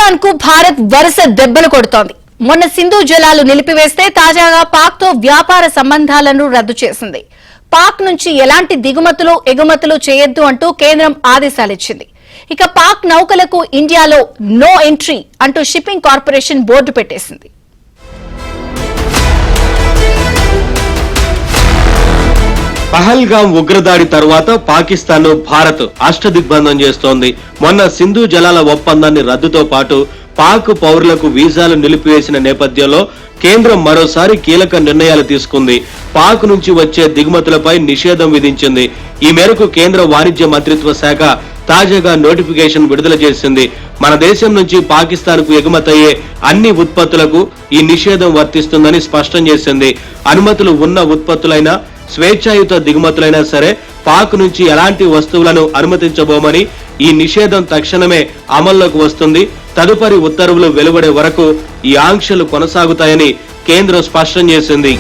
పాకిస్తాన్ కు భారత్ వరుస దెబ్బలు కొడుతోంది. మొన్న సింధు జలాలు నిలిపివేస్తే తాజాగా పాక్ తో వ్యాపార సంబంధాలను రద్దు చేసింది. పాక్ నుంచి ఎలాంటి దిగుమతులు ఎగుమతులు చేయొద్దు అంటూ కేంద్రం ఆదేశాలిచ్చింది. ఇక పాక్ నౌకలకు ఇండియాలో నో ఎంట్రీ అంటూ షిప్పింగ్ కార్పొరేషన్ బోర్డు పెట్టేసింది. పహల్గాం ఉగ్రదాడి తర్వాత పాకిస్తాన్ ను భారత్ అష్టదిగ్బంధం చేస్తోంది. మొన్న సింధు జలాల ఒప్పందాన్ని రద్దుతో పాటు పాక్ పౌరులకు వీసాలు నిలిపివేసిన నేపథ్యంలో కేంద్రం మరోసారి కీలక నిర్ణయాలు తీసుకుంది. పాక్ నుంచి వచ్చే దిగుమతులపై నిషేధం విధించింది. ఈ మేరకు కేంద్ర వాణిజ్య మంత్రిత్వ శాఖ తాజాగా నోటిఫికేషన్ విడుదల చేసింది. మన దేశం నుంచి పాకిస్తాన్ కు ఎగుమతయ్యే అన్ని ఉత్పత్తులకు ఈ నిషేధం వర్తిస్తుందని స్పష్టం చేసింది. అనుమతులు ఉన్న ఉత్పత్తులైనా స్వేచ్ఛాయుత దిగుమతులైనా సరే పాక్ నుంచి ఎలాంటి వస్తువులను అనుమతించబోమని, ఈ నిషేధం తక్షణమే అమల్లోకి వస్తుంది. తదుపరి ఉత్తర్వులు వెలువడే వరకు ఈ ఆంక్షలు కొనసాగుతాయని కేంద్రం స్పష్టం చేసింది.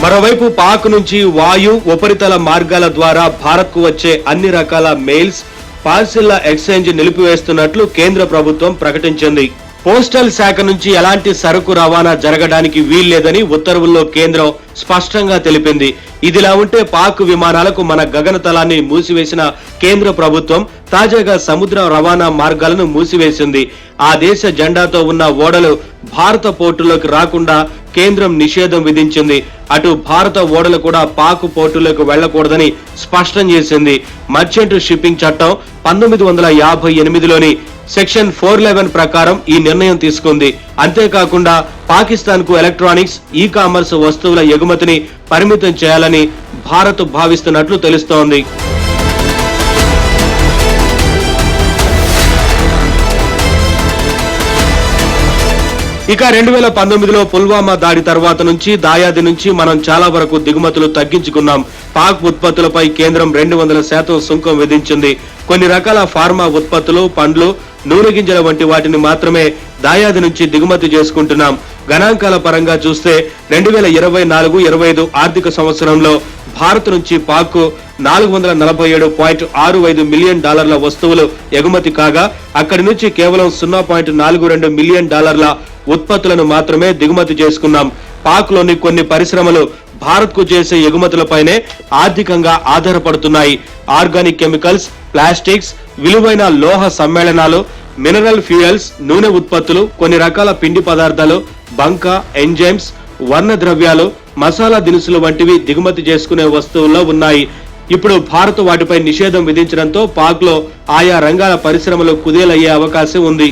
మరోవైపు పాక్ నుంచి వాయు ఉపరితల మార్గాల ద్వారా భారత్ కు వచ్చే అన్ని రకాల మెయిల్స్, పార్సిళ్ల ఎక్స్చేంజ్ నిలిపివేస్తున్నట్లు కేంద్ర ప్రభుత్వం ప్రకటించింది. పోస్టల్ శాఖ నుంచి ఎలాంటి సరుకు రవాణా జరగడానికి వీల్లేదని ఉత్తర్వుల్లో కేంద్రం స్పష్టంగా తెలిపింది. ఇదిలా ఉంటే పాక్ విమానాలకు మన గగనతలాన్ని మూసివేసిన కేంద్ర ప్రభుత్వం తాజాగా సముద్ర రవాణా మార్గాలను మూసివేసింది. ఆ దేశ జెండాతో ఉన్న ఓడలు భారత పోర్టులోకి రాకుండా కేంద్రం నిషేధం విధించింది. అటు భారత ఓడలు కూడా పాక్ పోర్టులకు వెళ్లకూడదని స్పష్టం చేసింది. మర్చెంట్ షిప్పింగ్ చట్టం 1958లోని సెక్షన్ 411 ప్రకారం ఈ నిర్ణయం తీసుకుంది. అంతేకాకుండా పాకిస్తాన్ కు ఎలక్ట్రానిక్స్, ఈ కామర్స్ వస్తువుల ఎగుమతిని పరిమితం చేయాలని భారత్ భావిస్తున్నట్లు తెలుస్తోంది. ఇక 2019లో పుల్వామా దాడి తర్వాత నుంచి దాయాది నుంచి మనం చాలా వరకు దిగుమతులు తగ్గించుకున్నాం. పాక్ ఉత్పత్తులపై కేంద్రం 200% సుంకం విధించింది. కొన్ని రకాల ఫార్మా ఉత్పత్తులు, పండ్లు, నూనె గింజల వంటి వాటిని మాత్రమే దాయాది నుంచి దిగుమతి చేసుకుంటున్నాం. గణాంకాల పరంగా చూస్తే 2024-25 ఆర్థిక సంవత్సరంలో భారత్ నుంచి పాక్ $447.65 మిలియన్ వస్తువులు ఎగుమతి కాగా అక్కడి నుంచి కేవలం $0.42 మిలియన్ ఉత్పత్తులను మాత్రమే దిగుమతి చేసుకున్నాం. పాక్ లోని కొన్ని పరిశ్రమలు భారత్ కు చేసే ఎగుమతులపైనే ఆర్థికంగా ఆధారపడుతున్నాయి. ఆర్గానిక్ కెమికల్స్, ప్లాస్టిక్స్, విలువైన లోహ సమ్మేళనాలు, మినరల్ ఫ్యూయల్స్, నూనె ఉత్పత్తులు, కొన్ని రకాల పిండి పదార్థాలు, బంక, ఎంజైమ్స్, వర్ణ ద్రవ్యాలు, మసాలా దినుసులు వంటివి దిగుమతి చేసుకునే వస్తువుల్లో ఉన్నాయి. ఇప్పుడు భారత్ వాటిపై నిషేధం విధించడంతో పాక్ లో ఆయా రంగాల పరిశ్రమలు కుదేలయ్యే అవకాశం ఉంది.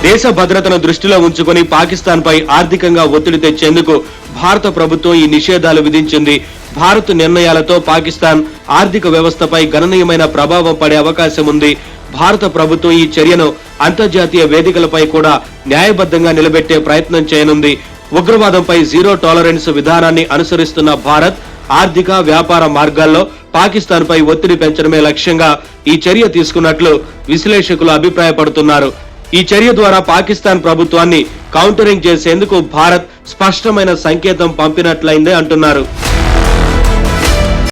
దేశ భద్రతను దృష్టిలో ఉంచుకొని పాకిస్తాన్ పై ఆర్థికంగా ఒత్తిడి తెచ్చేందుకు భారత ప్రభుత్వం ఈ నిషేధాలు విధించింది. భారత్ నిర్ణయాలతో పాకిస్తాన్ ఆర్థిక వ్యవస్థపై గణనీయమైన ప్రభావం పడే అవకాశం ఉంది. భారత ప్రభుత్వం ఈ చర్యను అంతర్జాతీయ వేదికలపై కూడా న్యాయబద్ధంగా నిలబెట్టే ప్రయత్నం చేయనుంది. ఉగ్రవాదంపై జీరో టాలరెన్స్ విధానాన్ని అనుసరిస్తున్న భారత్ ఆర్థిక వ్యాపార మార్గాల్లో పాకిస్తాన్ పై ఒత్తిడి పెంచడమే లక్ష్యంగా ఈ చర్య తీసుకున్నట్లు విశ్లేషకులు అభిప్రాయపడుతున్నారు. ఈ చర్య ద్వారా పాకిస్తాన్ ప్రభుత్వాన్ని కౌంటరింగ్ చేసేందుకు భారత్ స్పష్టమైన సంకేతం పంపినట్లయిందే అంటున్నారు.